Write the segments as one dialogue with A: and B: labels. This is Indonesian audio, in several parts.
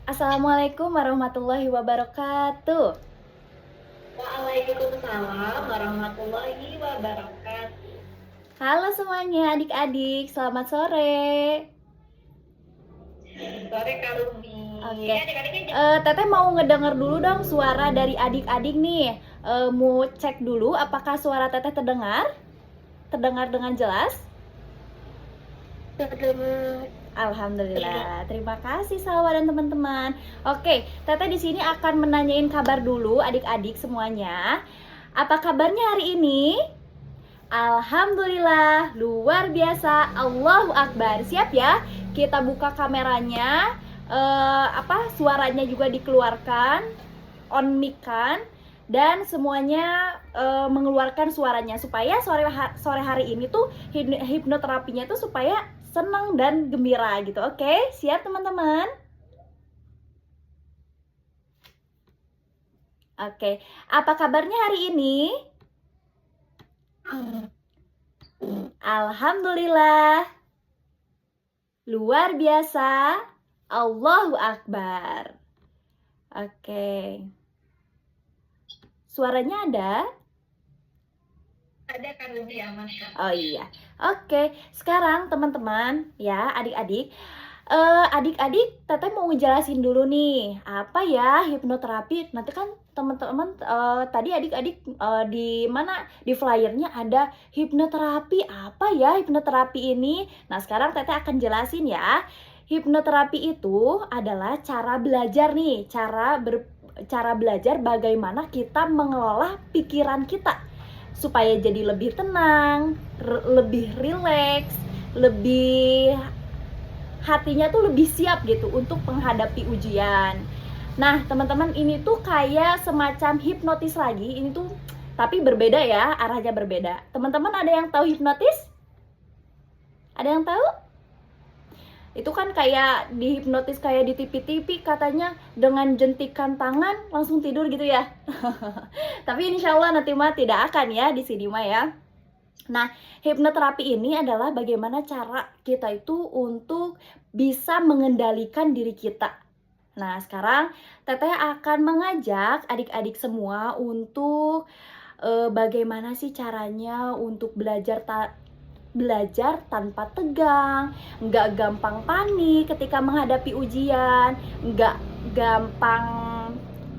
A: Assalamualaikum warahmatullahi wabarakatuh.
B: Waalaikumsalam warahmatullahi wabarakatuh.
A: Halo semuanya adik-adik, selamat sore.
B: Sore Kak Lutfi.
A: Oke,
B: Adik-adiknya jam
A: Teteh mau ngedenger dulu dong suara dari adik-adik nih. Mau cek dulu apakah suara Teteh terdengar? Terdengar dengan jelas?
B: berapa?
A: Alhamdulillah, terima kasih Salwa dan teman-teman. Oke, Teteh di sini akan menanyain kabar dulu adik-adik semuanya. Apa kabarnya hari ini? Alhamdulillah, luar biasa. Allahu Akbar. Siap ya? Kita buka kameranya. Suaranya juga dikeluarkan, on mic kan, dan semuanya mengeluarkan suaranya supaya sore hari ini tuh hipnoterapinya tuh supaya senang dan gembira gitu. Oke, siap teman-teman? Oke, apa kabarnya hari ini? Alhamdulillah, luar biasa. Allahu Akbar. Oke, suaranya ada?
B: Ada Kak Lutfi aman Kak.
A: Oh iya. Oke, sekarang teman-teman ya, adik-adik. Adik-adik, Teteh mau ngejelasin dulu nih, apa ya hipnoterapi? Nanti kan teman-teman tadi adik-adik di mana di flyernya ada hipnoterapi. Apa ya hipnoterapi ini? Nah, sekarang Teteh akan jelasin ya. Hipnoterapi itu adalah cara belajar nih, cara belajar bagaimana kita mengelola pikiran kita supaya jadi lebih tenang, lebih rileks, lebih hatinya tuh lebih siap gitu untuk menghadapi ujian. Nah, teman-teman, ini tuh kayak semacam hipnotis lagi. Ini tuh tapi berbeda ya, arahnya berbeda. Teman-teman ada yang tahu hipnotis? Ada yang tahu? Itu kan kayak dihipnotis kayak di TV-TV katanya dengan jentikan tangan langsung tidur gitu ya. Tapi insya Allah nanti mah tidak akan ya di sini mah ya. Nah, hipnoterapi ini adalah bagaimana cara kita itu untuk bisa mengendalikan diri kita. Nah, sekarang Teteh akan mengajak adik-adik semua untuk bagaimana sih caranya untuk belajar tanpa tegang, nggak gampang panik ketika menghadapi ujian, nggak gampang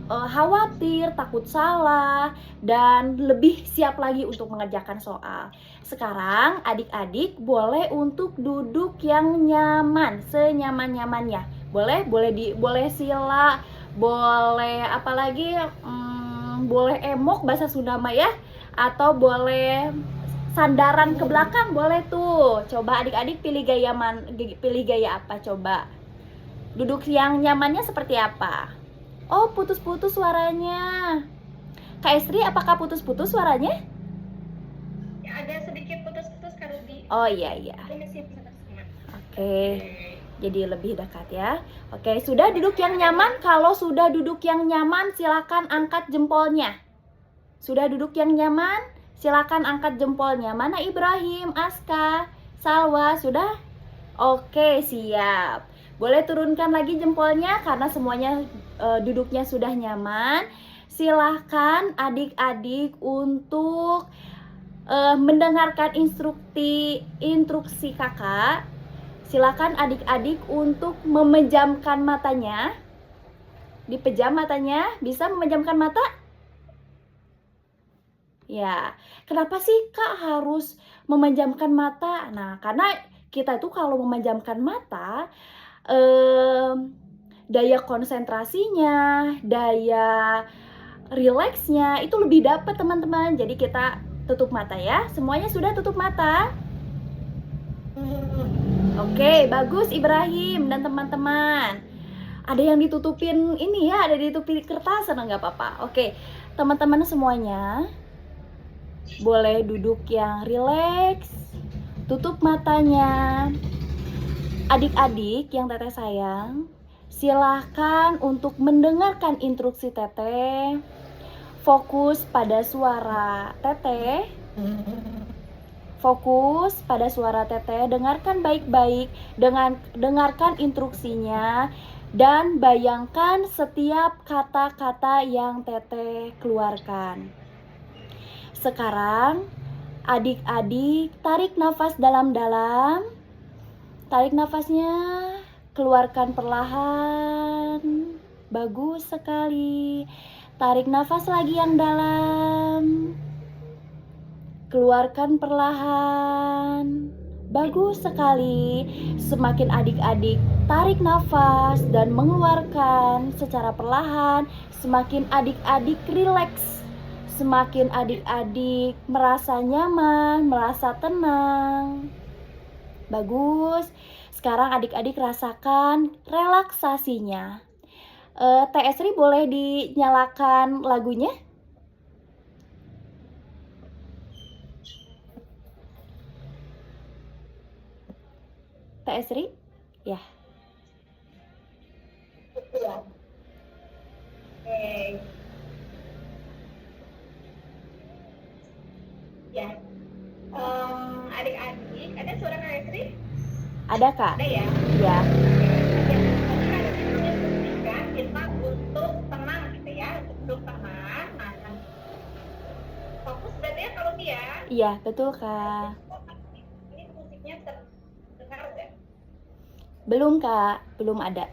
A: khawatir, takut salah, dan lebih siap lagi untuk mengerjakan soal. Sekarang adik-adik boleh untuk duduk yang nyaman, senyaman-nyamannya. Boleh sila, boleh apalagi boleh emok bahasa Sunda mah ya, atau boleh sandaran ke belakang boleh tuh. Coba adik-adik pilih gaya apa coba. Duduk yang nyamannya seperti apa? Oh, putus-putus suaranya. Kak Estri, apakah putus-putus suaranya?
B: Ya, ada sedikit putus-putus Kak Lutfi.
A: Oh iya iya.
B: Ini sih putus-putus.
A: Oke. Jadi lebih dekat ya. Oke, sudah duduk yang nyaman? Kalau sudah duduk yang nyaman, silakan angkat jempolnya. Sudah duduk yang nyaman? Silakan angkat jempolnya. Mana Ibrahim, Aska, Salwa, sudah? Oke, siap. Boleh turunkan lagi jempolnya karena semuanya duduknya sudah nyaman. Silahkan adik-adik untuk mendengarkan instruksi kakak. Silakan adik-adik untuk memejamkan matanya. Dipejam matanya, bisa memejamkan mata? Ya, kenapa sih Kak harus memejamkan mata? Nah, karena kita itu kalau memejamkan mata, daya konsentrasinya, daya rileksnya itu lebih dapat teman-teman. Jadi kita tutup mata ya. Semuanya sudah tutup mata? Oke, bagus Ibrahim dan teman-teman. Ada yang ditutupin ini ya, ada ditutupin kertas, nggak apa-apa. Oke, teman-teman semuanya boleh duduk yang rileks, tutup matanya. Adik-adik yang Teteh sayang, silahkan untuk mendengarkan instruksi Teteh. Fokus pada suara Teteh. Fokus pada suara Teteh, dengarkan baik-baik, dengarkan instruksinya. Dan bayangkan setiap kata-kata yang Teteh keluarkan. Sekarang adik-adik tarik nafas dalam-dalam. Tarik nafasnya, keluarkan perlahan. Bagus sekali. Tarik nafas lagi yang dalam. Keluarkan perlahan. Bagus sekali. Semakin adik-adik tarik nafas dan mengeluarkan secara perlahan, semakin adik-adik rileks. Semakin adik-adik merasa nyaman, merasa tenang. Bagus. Sekarang adik-adik rasakan relaksasinya. Teh Esri boleh dinyalakan lagunya? Teh Esri? Ya.
B: Iya. Oke. Ya. Adik-adik, ada suara Kak Estri?
A: Ada, Kak?
B: Ada ya?
A: Ya.
B: Ya, tadi Kak Estri menginstruksikan kita untuk tenang gitu ya, untuk duduk tenang. Nah, fokus berarti ya kalau dia.
A: Iya, betul, Kak.
B: Ini musiknya terdengar nggak?
A: Belum, Kak. Belum ada.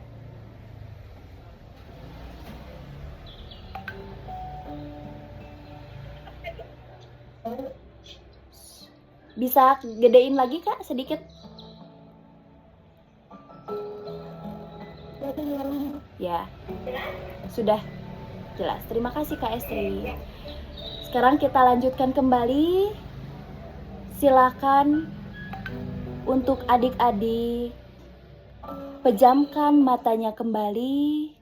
A: Bisa gedein lagi, Kak, sedikit? Ya, sudah jelas. Terima kasih, Kak Estri. Sekarang kita lanjutkan kembali. Silakan untuk adik-adik pejamkan matanya kembali.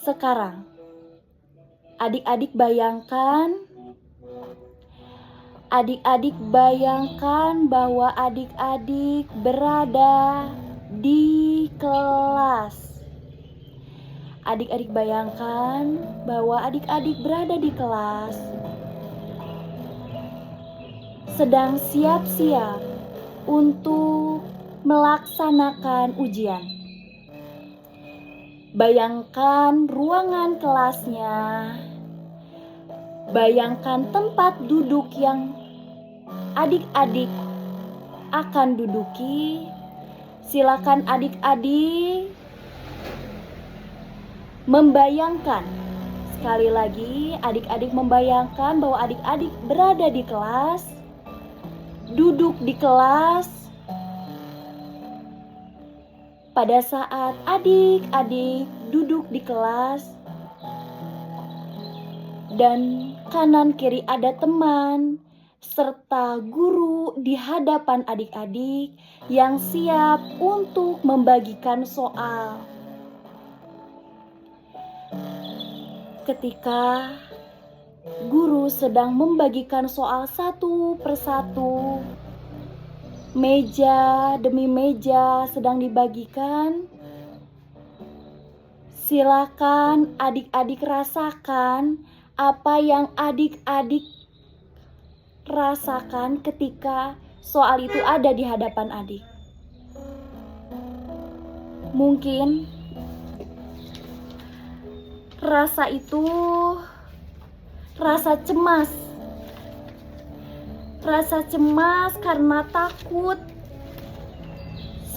A: Sekarang adik-adik bayangkan bahwa adik-adik berada di kelas. Adik-adik bayangkan bahwa adik-adik berada di kelas, sedang siap-siap untuk melaksanakan ujian. Bayangkan ruangan kelasnya. Bayangkan tempat duduk yang adik-adik akan duduki. Silakan adik-adik membayangkan. Sekali lagi, adik-adik membayangkan bahwa adik-adik berada di kelas, duduk di kelas. Pada saat adik-adik duduk di kelas, dan kanan kiri ada teman serta guru di hadapan adik-adik yang siap untuk membagikan soal. Ketika guru sedang membagikan soal satu persatu, meja demi meja sedang dibagikan. Silakan adik-adik rasakan apa yang adik-adik rasakan ketika soal itu ada di hadapan adik. Mungkin rasa itu rasa cemas. Rasa cemas karena takut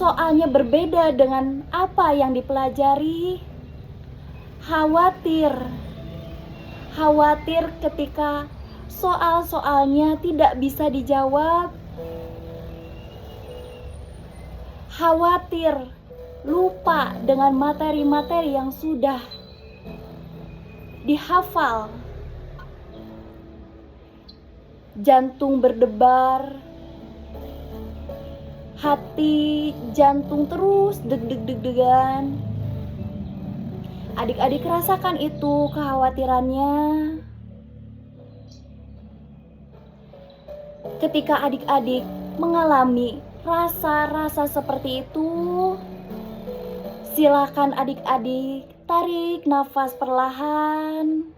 A: soalnya berbeda dengan apa yang dipelajari. Khawatir ketika soal-soalnya tidak bisa dijawab. Khawatir lupa dengan materi-materi yang sudah dihafal. Jantung berdebar, hati jantung terus deg-deg-deg-degan. Adik-adik rasakan itu kekhawatirannya. Ketika adik-adik mengalami rasa-rasa seperti itu, silakan adik-adik tarik nafas perlahan,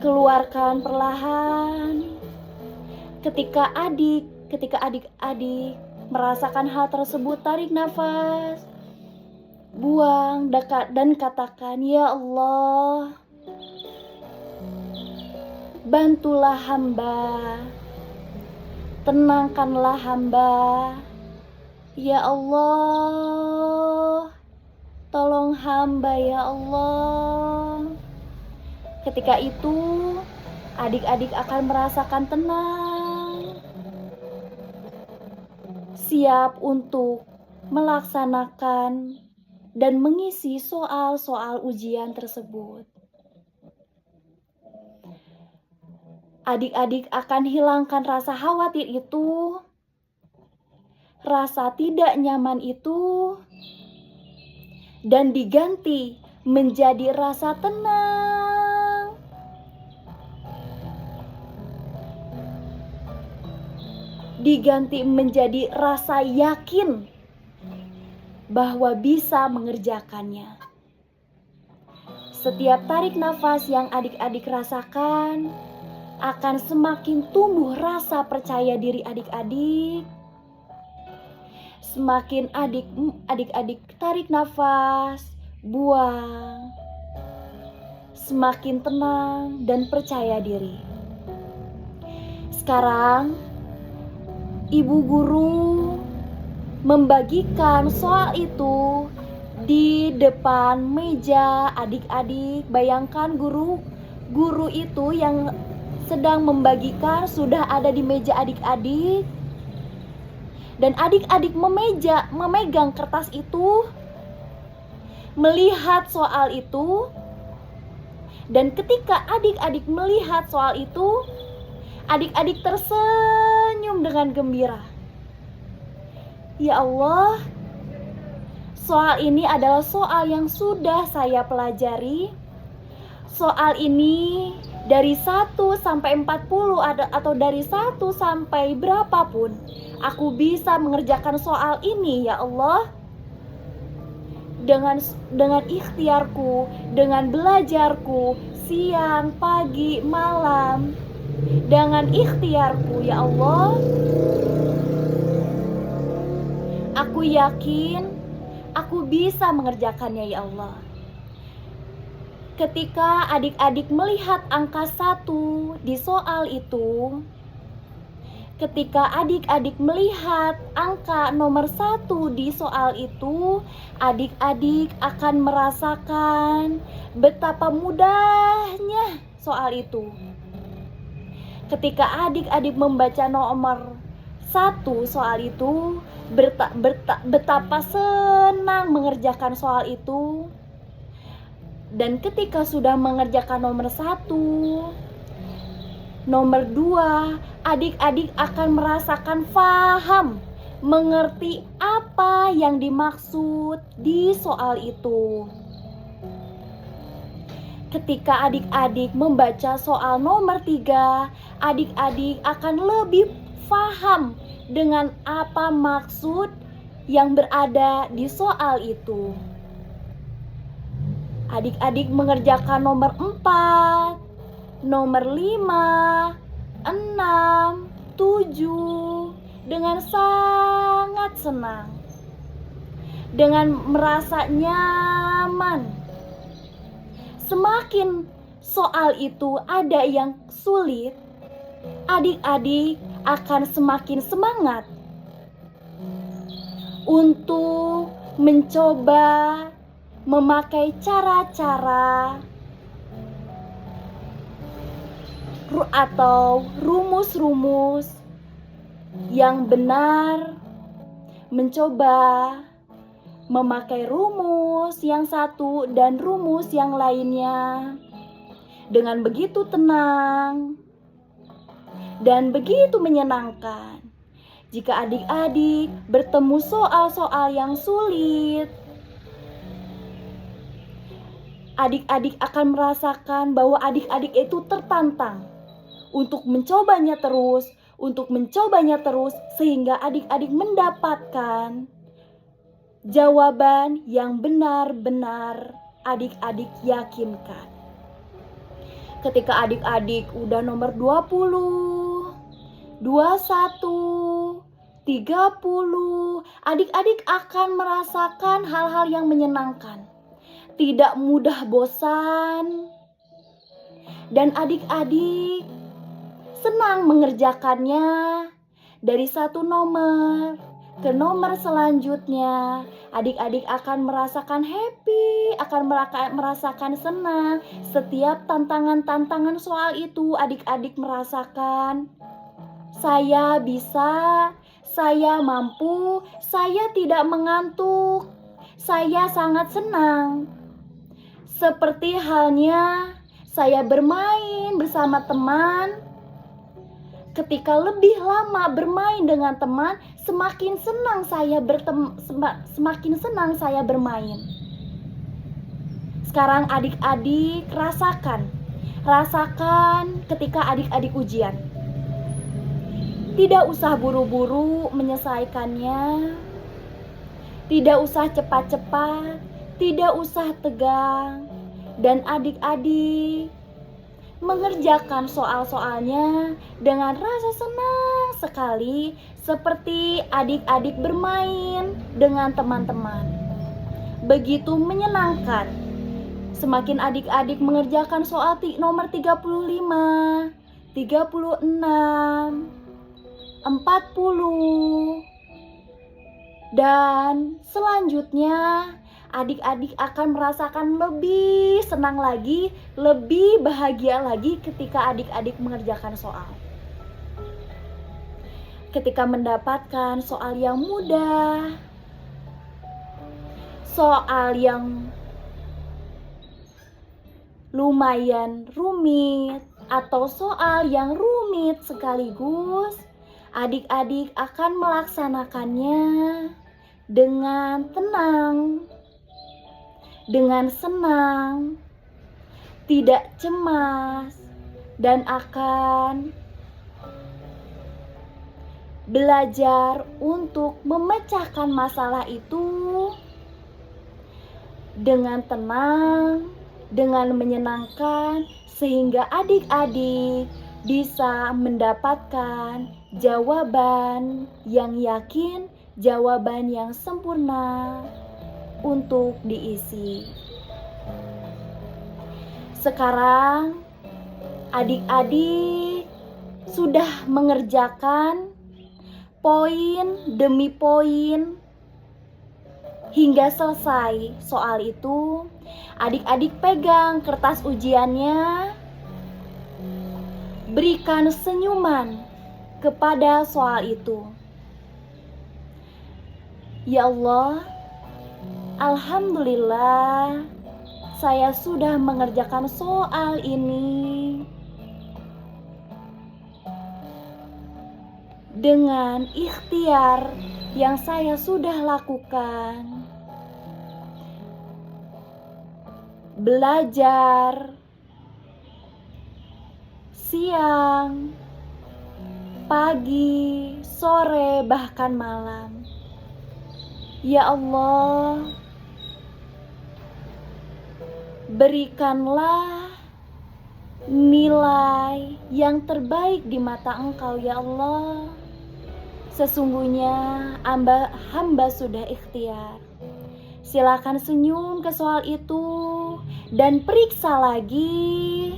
A: keluarkan perlahan. Ketika adik-adik merasakan hal tersebut, tarik nafas, buang, dan katakan, "Ya Allah, bantulah hamba, tenangkanlah hamba. Ya Allah, tolong hamba ya Allah." Ketika itu, adik-adik akan merasakan tenang, siap untuk melaksanakan dan mengisi soal-soal ujian tersebut. Adik-adik akan hilangkan rasa khawatir itu, rasa tidak nyaman itu, dan diganti menjadi rasa tenang. Diganti menjadi rasa yakin bahwa bisa mengerjakannya. Setiap tarik nafas yang adik-adik rasakan akan semakin tumbuh rasa percaya diri adik-adik. Semakin adik-adik tarik nafas, buang, semakin tenang dan percaya diri. Sekarang, ibu guru membagikan soal itu di depan meja adik-adik. Bayangkan guru itu yang sedang membagikan sudah ada di meja adik-adik. Dan adik-adik memegang kertas itu, melihat soal itu. Dan ketika adik-adik melihat soal itu, adik-adik tersenyum dengan gembira. Ya Allah, soal ini adalah soal yang sudah saya pelajari. Soal ini dari 1 sampai 40 atau dari 1 sampai berapapun, aku bisa mengerjakan soal ini ya Allah. Dengan ikhtiarku, dengan belajarku siang, pagi, malam, dengan ikhtiarku ya Allah, aku yakin aku bisa mengerjakannya ya Allah. Ketika adik-adik melihat angka 1 di soal itu, ketika adik-adik melihat angka nomor 1 di soal itu, adik-adik akan merasakan betapa mudahnya soal itu. Ketika adik-adik membaca nomor 1 soal itu, betapa senang mengerjakan soal itu. Dan ketika sudah mengerjakan nomor 1, nomor 2, adik-adik akan merasakan paham, mengerti apa yang dimaksud di soal itu. Ketika adik-adik membaca soal nomor 3, adik-adik akan lebih paham dengan apa maksud yang berada di soal itu. Adik-adik mengerjakan nomor 4, nomor 5, 6, 7 dengan sangat senang, dengan merasa nyaman. Semakin soal itu ada yang sulit, adik-adik akan semakin semangat untuk mencoba memakai cara-cara atau rumus-rumus yang benar, mencoba memakai rumus yang satu dan rumus yang lainnya dengan begitu tenang dan begitu menyenangkan. Jika adik-adik bertemu soal-soal yang sulit, adik-adik akan merasakan bahwa adik-adik itu tertantang untuk mencobanya terus, sehingga adik-adik mendapatkan jawaban yang benar-benar adik-adik yakinkan. Ketika adik-adik udah nomor 20, 21, 30. Adik-adik akan merasakan hal-hal yang menyenangkan, tidak mudah bosan, dan adik-adik senang mengerjakannya dari satu nomor ke nomor selanjutnya. Adik-adik akan merasakan happy, akan merasakan senang. Setiap tantangan-tantangan soal itu adik-adik merasakan, saya bisa, saya mampu, saya tidak mengantuk, saya sangat senang. Seperti halnya saya bermain bersama teman. Ketika lebih lama bermain dengan teman, semakin senang saya bermain. Sekarang adik-adik rasakan ketika adik-adik ujian. Tidak usah buru-buru menyelesaikannya, tidak usah cepat-cepat, tidak usah tegang, dan adik-adik mengerjakan soal-soalnya dengan rasa senang sekali, seperti adik-adik bermain dengan teman-teman. Begitu menyenangkan. Semakin adik-adik mengerjakan soal nomor 35, 36, 40, dan selanjutnya adik-adik akan merasakan lebih senang lagi, lebih bahagia lagi ketika adik-adik mengerjakan soal. Ketika mendapatkan soal yang mudah, soal yang lumayan rumit, atau soal yang rumit sekaligus, adik-adik akan melaksanakannya dengan tenang, dengan senang, tidak cemas, dan akan belajar untuk memecahkan masalah itu dengan tenang, dengan menyenangkan, sehingga adik-adik bisa mendapatkan jawaban yang yakin, jawaban yang sempurna untuk diisi. Sekarang adik-adik sudah mengerjakan poin demi poin hingga selesai soal itu. Adik-adik pegang kertas ujiannya, berikan senyuman kepada soal itu. Ya Allah, alhamdulillah, saya sudah mengerjakan soal ini dengan ikhtiar yang saya sudah lakukan. Belajar siang, pagi, sore, bahkan malam. Ya Allah, berikanlah nilai yang terbaik di mata Engkau, ya Allah. Sesungguhnya hamba sudah ikhtiar. Silakan senyum ke soal itu dan periksa lagi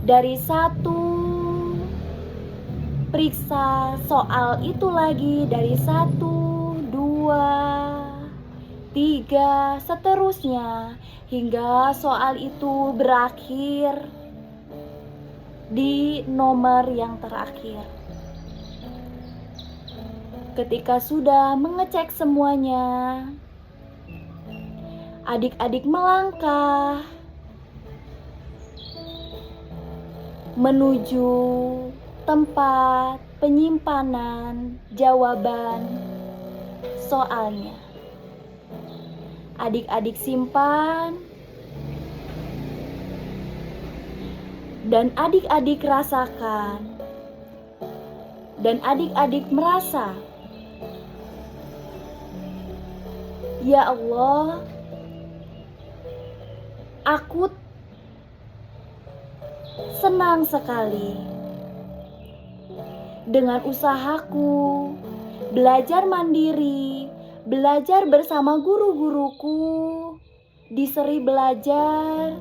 A: dari satu. Periksa soal itu lagi dari 1, 2, 3, seterusnya hingga soal itu berakhir di nomor yang terakhir. Ketika sudah mengecek semuanya, adik-adik melangkah menuju tempat penyimpanan jawaban soalnya. Adik-adik simpan dan adik-adik rasakan, dan adik-adik merasa, ya Allah, aku senang sekali dengan usahaku, belajar mandiri, belajar bersama guru-guruku di Seri Belajar,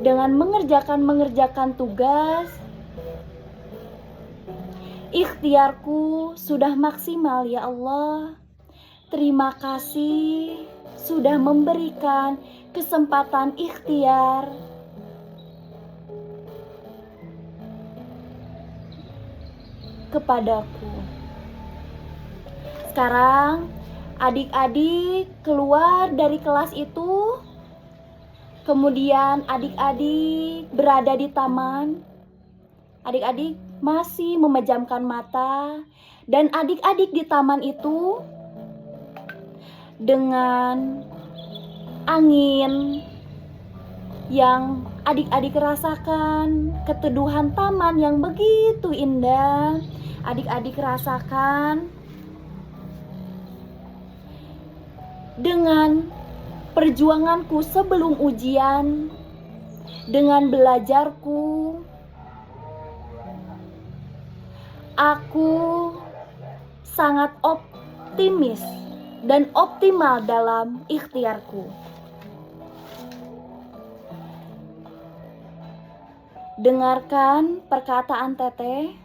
A: dengan mengerjakan tugas. Ikhtiarku sudah maksimal ya Allah. Terima kasih sudah memberikan kesempatan ikhtiar kepadaku. Sekarang adik-adik keluar dari kelas itu. Kemudian adik-adik berada di taman. Adik-adik masih memejamkan mata. Dan adik-adik di taman itu dengan angin yang adik-adik rasakan, keteduhan taman yang begitu indah. Adik-adik rasakan dengan perjuanganku sebelum ujian, dengan belajarku, aku sangat optimis dan optimal dalam ikhtiarku. Dengarkan perkataan Teteh.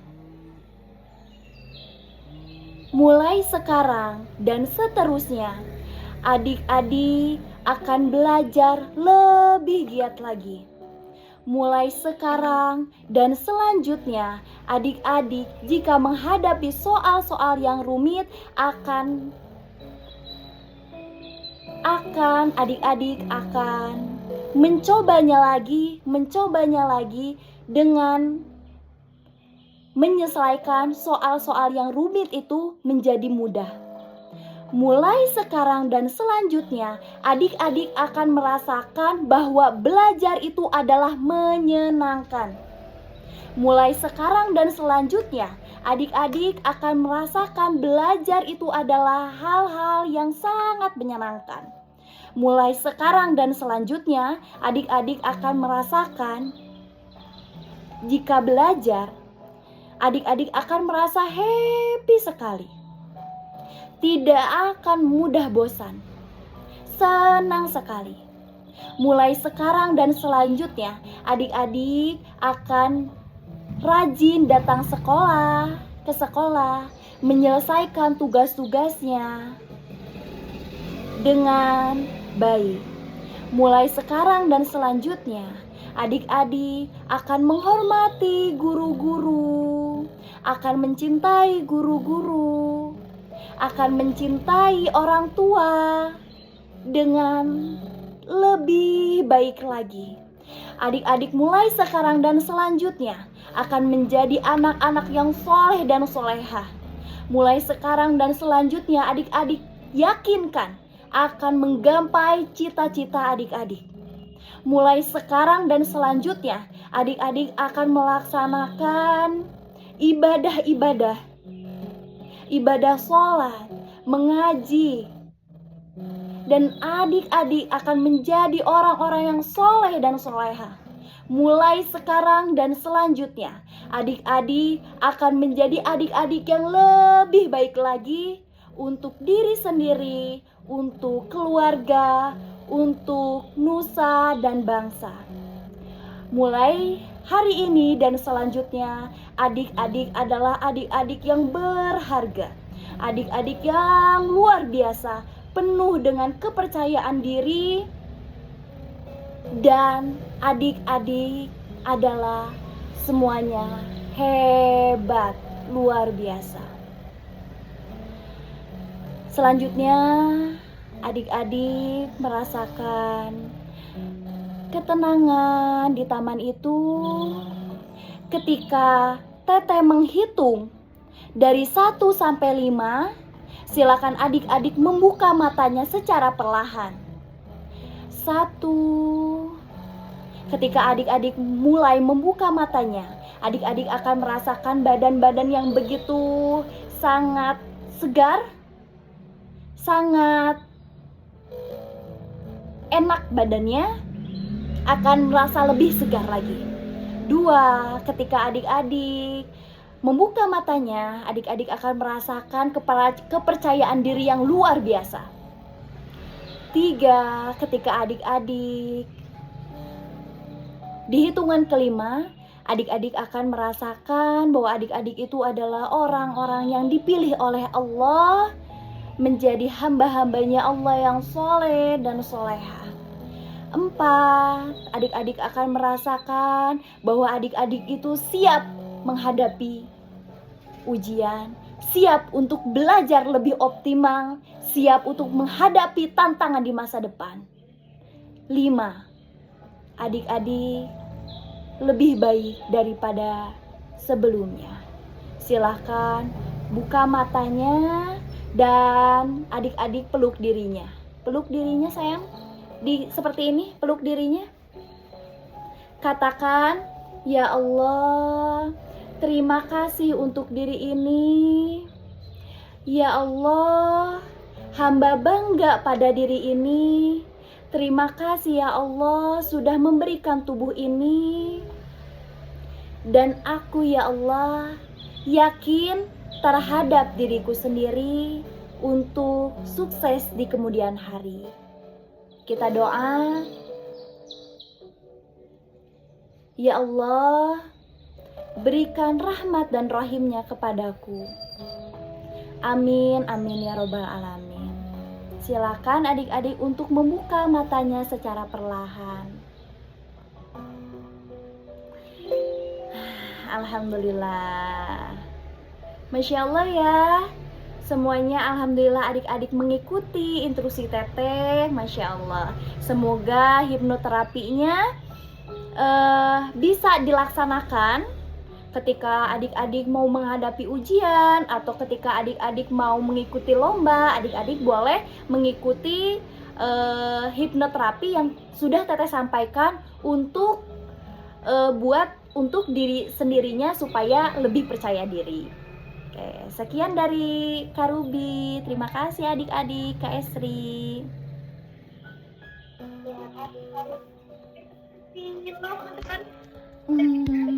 A: Mulai sekarang dan seterusnya, adik-adik akan belajar lebih giat lagi. Mulai sekarang dan selanjutnya, adik-adik jika menghadapi soal-soal yang rumit adik-adik akan mencobanya lagi dengan menyesuaikan soal-soal yang rumit itu menjadi mudah. Mulai sekarang dan selanjutnya, adik-adik akan merasakan bahwa belajar itu adalah menyenangkan. Mulai sekarang dan selanjutnya, adik-adik akan merasakan belajar itu adalah hal-hal yang sangat menyenangkan. Mulai sekarang dan selanjutnya, adik-adik akan merasakan jika belajar, adik-adik akan merasa happy sekali. Tidak akan mudah bosan. Senang sekali. Mulai sekarang dan selanjutnya, adik-adik akan rajin datang ke sekolah, menyelesaikan tugas-tugasnya dengan baik. Mulai sekarang dan selanjutnya, adik-adik akan menghormati guru-guru, akan mencintai guru-guru, akan mencintai orang tua dengan lebih baik lagi. Adik-adik mulai sekarang dan selanjutnya akan menjadi anak-anak yang soleh dan solehah. Mulai sekarang dan selanjutnya, adik-adik yakinkan akan menggapai cita-cita adik-adik. Mulai sekarang dan selanjutnya, adik-adik akan melaksanakan ibadah sholat, mengaji, dan adik-adik akan menjadi orang-orang yang soleh dan solehah. Mulai sekarang dan selanjutnya, adik-adik akan menjadi adik-adik yang lebih baik lagi untuk diri sendiri, untuk keluarga, untuk nusa dan bangsa. Mulai hari ini dan selanjutnya, adik-adik adalah adik-adik yang berharga, adik-adik yang luar biasa, penuh dengan kepercayaan diri, dan adik-adik adalah semuanya hebat, luar biasa. Selanjutnya, adik-adik merasakan ketenangan di taman itu ketika Teteh menghitung dari 1 sampai 5. Silakan adik-adik membuka matanya secara perlahan. 1. Ketika adik-adik mulai membuka matanya, adik-adik akan merasakan badan-badan yang begitu sangat segar, sangat enak badannya, akan merasa lebih segar lagi. 2. Ketika adik-adik membuka matanya, adik-adik akan merasakan kepercayaan diri yang luar biasa. 3, ketika adik-adik di hitungan kelima, adik-adik akan merasakan bahwa adik-adik itu adalah orang-orang yang dipilih oleh Allah menjadi hamba-hambanya Allah yang soleh dan soleha. 4, adik-adik akan merasakan bahwa adik-adik itu siap menghadapi ujian, siap untuk belajar lebih optimal, siap untuk menghadapi tantangan di masa depan. 5, adik-adik lebih baik daripada sebelumnya. Silahkan buka matanya dan adik-adik peluk dirinya. Peluk dirinya sayang. Seperti ini, peluk dirinya. Katakan, ya Allah, terima kasih untuk diri ini. Ya Allah, hamba bangga pada diri ini. Terima kasih ya Allah sudah memberikan tubuh ini. Dan aku ya Allah yakin terhadap diriku sendiri untuk sukses di kemudian hari. Kita doa. Ya Allah, berikan rahmat dan rahimnya kepadaku. Amin, amin ya robbal alamin. Silakan adik-adik untuk membuka matanya secara perlahan. Alhamdulillah. Masya Allah ya. Semuanya alhamdulillah adik-adik mengikuti instruksi Teteh. Masya Allah. Semoga hipnoterapinya bisa dilaksanakan ketika adik-adik mau menghadapi ujian atau ketika adik-adik mau mengikuti lomba. Adik-adik boleh mengikuti hipnoterapi yang sudah Teteh sampaikan untuk untuk diri sendirinya supaya lebih percaya diri. Oke, sekian dari Kak Ruby. Terima kasih adik-adik, Kak Esri.
B: Ya,